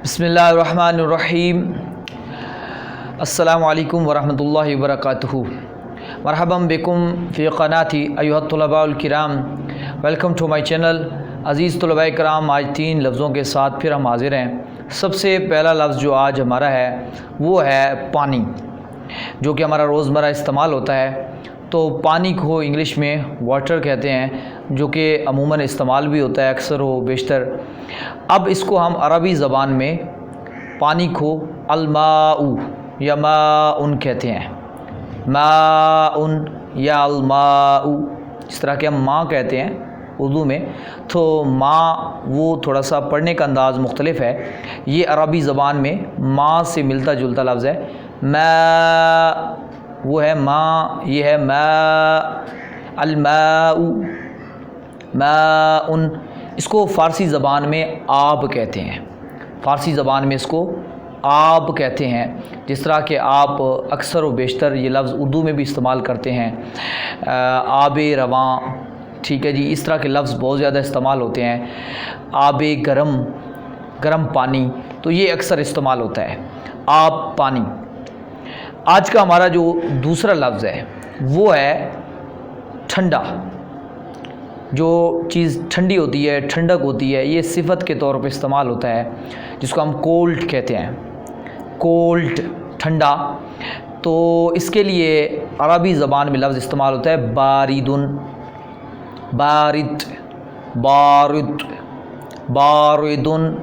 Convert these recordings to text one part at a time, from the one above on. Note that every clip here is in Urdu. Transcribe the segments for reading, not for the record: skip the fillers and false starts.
بسم اللہ الرحمن الرحیم۔ السلام علیکم ورحمۃ اللہ وبرکاتہ۔ مرحبا بکم فی قناتی ایھا الطلباء الکرام، ویلکم ٹو مائی چینل۔ عزیز طلباء کرام، آج 3 لفظوں کے ساتھ پھر ہم حاضر ہیں۔ سب سے پہلا لفظ جو آج ہمارا ہے وہ ہے پانی، جو کہ ہمارا روزمرہ استعمال ہوتا ہے۔ تو پانی کو انگلش میں واٹر کہتے ہیں، جو کہ عموماً استعمال بھی ہوتا ہے اکثر و بیشتر۔ اب اس کو ہم عربی زبان میں پانی کو الماء یا ماء کہتے ہیں، ماء یا الماء، جس طرح کہ ہم ماں کہتے ہیں اردو میں، تو ماں وہ تھوڑا سا پڑھنے کا انداز مختلف ہے۔ یہ عربی زبان میں ماں سے ملتا جلتا لفظ ہے۔ ماء وہ ہے ماں، یہ ہے ماء، الماء ماء۔ اس کو فارسی زبان میں آب کہتے ہیں، فارسی زبان میں اس کو آب کہتے ہیں، جس طرح کہ آپ اکثر و بیشتر یہ لفظ اردو میں بھی استعمال کرتے ہیں، آب رواں، ٹھیک ہے جی، اس طرح کے لفظ بہت زیادہ استعمال ہوتے ہیں۔ آب گرم، گرم پانی، تو یہ اکثر استعمال ہوتا ہے، آب پانی۔ آج کا ہمارا جو دوسرا لفظ ہے وہ ہے ٹھنڈا۔ جو چیز ٹھنڈی ہوتی ہے، ٹھنڈک ہوتی ہے، یہ صفت کے طور پہ استعمال ہوتا ہے، جس کو ہم کولڈ کہتے ہیں، کولڈ، ٹھنڈا۔ تو اس کے لیے عربی زبان میں لفظ استعمال ہوتا ہے باردن، بارد، بارد، باردن۔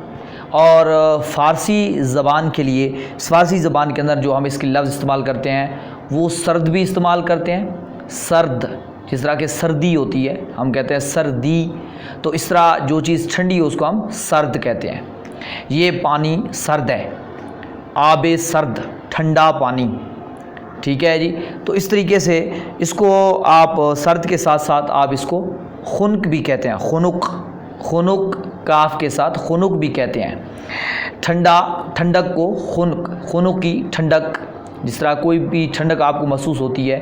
اور فارسی زبان کے لیے، فارسی زبان کے اندر جو ہم اس کے لفظ استعمال کرتے ہیں وہ سرد بھی استعمال کرتے ہیں، سرد، جس طرح کہ سردی ہوتی ہے ہم کہتے ہیں سردی، تو اس طرح جو چیز ٹھنڈی ہو اس کو ہم سرد کہتے ہیں۔ یہ پانی سرد ہے، آب سرد، ٹھنڈا پانی، ٹھیک ہے جی۔ تو اس طریقے سے اس کو آپ سرد کے ساتھ ساتھ آپ اس کو خنک بھی کہتے ہیں، خنک، خنک کاف کے ساتھ خنک بھی کہتے ہیں۔ ٹھنڈا، ٹھنڈک کو خنک، خنک کی ٹھنڈک، جس طرح کوئی بھی ٹھنڈک آپ کو محسوس ہوتی ہے،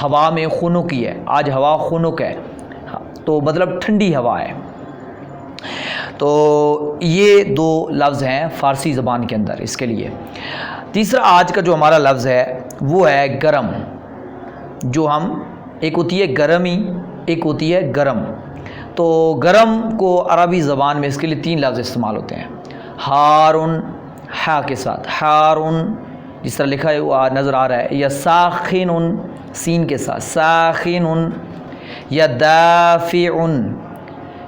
ہوا میں خنک ہی ہے، آج ہوا خنک ہے، تو مطلب ٹھنڈی ہوا ہے۔ تو یہ 2 لفظ ہیں فارسی زبان کے اندر اس کے لیے۔ تیسرا آج کا جو ہمارا لفظ ہے وہ ہے گرم، جو ہم، ایک ہوتی ہے گرمی، ایک ہوتی ہے گرم۔ تو گرم کو عربی زبان میں اس کے لیے 3 لفظ استعمال ہوتے ہیں۔ ہارن، ہا کے ساتھ، ہارن، جس طرح لکھا ہوا نظر آ رہا ہے، یا ساخن، سین کے ساتھ، ساخن، یا دافع،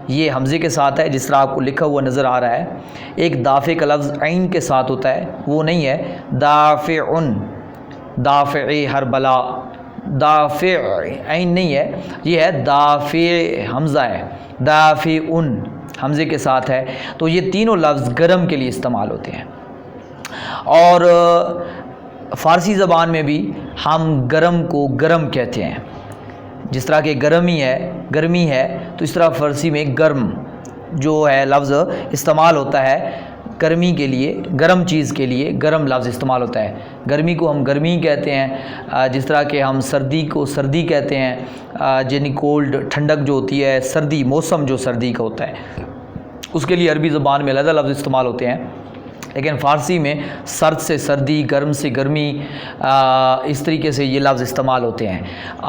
یہ حمزے کے ساتھ ہے، جس طرح آپ کو لکھا ہوا نظر آ رہا ہے۔ ایک دافع کا لفظ عین کے ساتھ ہوتا ہے، وہ نہیں ہے دافع، دافع ہر بلا، دافع عین نہیں ہے، یہ ہے دافع، حمزہ ہے، دافع حمزے کے ساتھ ہے۔ تو یہ تینوں لفظ گرم کے لیے استعمال ہوتے ہیں۔ اور فارسی زبان میں بھی ہم گرم کو گرم کہتے ہیں، جس طرح کہ گرمی ہے، گرمی ہے، تو اس طرح فارسی میں گرم جو ہے لفظ استعمال ہوتا ہے گرمی کے لیے، گرم چیز کے لیے گرم لفظ استعمال ہوتا ہے۔ گرمی کو ہم گرمی کہتے ہیں، جس طرح کہ ہم سردی کو سردی کہتے ہیں، یعنی کولڈ، ٹھنڈک جو ہوتی ہے، سردی، موسم جو سردی کا ہوتا ہے، اس کے لیے عربی زبان میں علیحدہ لفظ استعمال ہوتے ہیں۔ لیکن فارسی میں سرد سے سردی، گرم سے گرمی، اس طریقے سے یہ لفظ استعمال ہوتے ہیں۔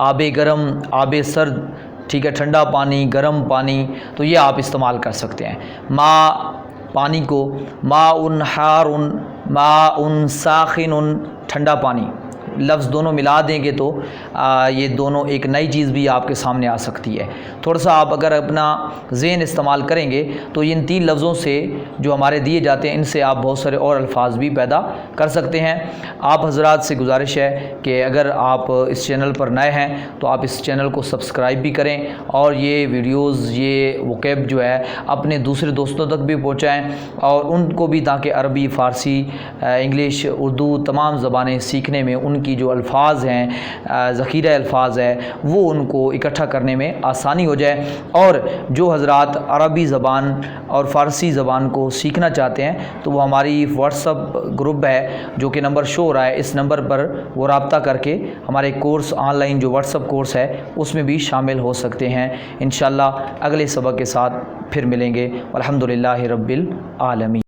آب گرم، آب سرد، ٹھیک ہے، ٹھنڈا پانی، گرم پانی، تو یہ آپ استعمال کر سکتے ہیں۔ ماء، پانی کو، ماء حار، ماء ساخن، ٹھنڈا پانی، لفظ دونوں ملا دیں گے تو یہ دونوں ایک نئی چیز بھی آپ کے سامنے آ سکتی ہے۔ تھوڑا سا آپ اگر اپنا ذہن استعمال کریں گے تو ان 3 لفظوں سے جو ہمارے دیے جاتے ہیں، ان سے آپ بہت سارے اور الفاظ بھی پیدا کر سکتے ہیں۔ آپ حضرات سے گزارش ہے کہ اگر آپ اس چینل پر نئے ہیں تو آپ اس چینل کو سبسکرائب بھی کریں، اور یہ ویڈیوز، یہ وکیب جو ہے اپنے دوسرے دوستوں تک بھی پہنچائیں، اور ان کو بھی، تاکہ عربی، فارسی، انگلش، اردو، تمام زبانیں سیکھنے میں ان کی جو الفاظ ہیں، ذخیرہ الفاظ ہے، وہ ان کو اکٹھا کرنے میں آسانی ہو جائے۔ اور جو حضرات عربی زبان اور فارسی زبان کو سیکھنا چاہتے ہیں تو وہ ہماری واٹس اپ گروپ ہے، جو کہ نمبر شو ہو رہا ہے، اس نمبر پر وہ رابطہ کر کے ہمارے کورس، آن لائن جو واٹس اپ کورس ہے، اس میں بھی شامل ہو سکتے ہیں۔ انشاءاللہ اگلے سبق کے ساتھ پھر ملیں گے۔ الحمدللہ رب العالمین۔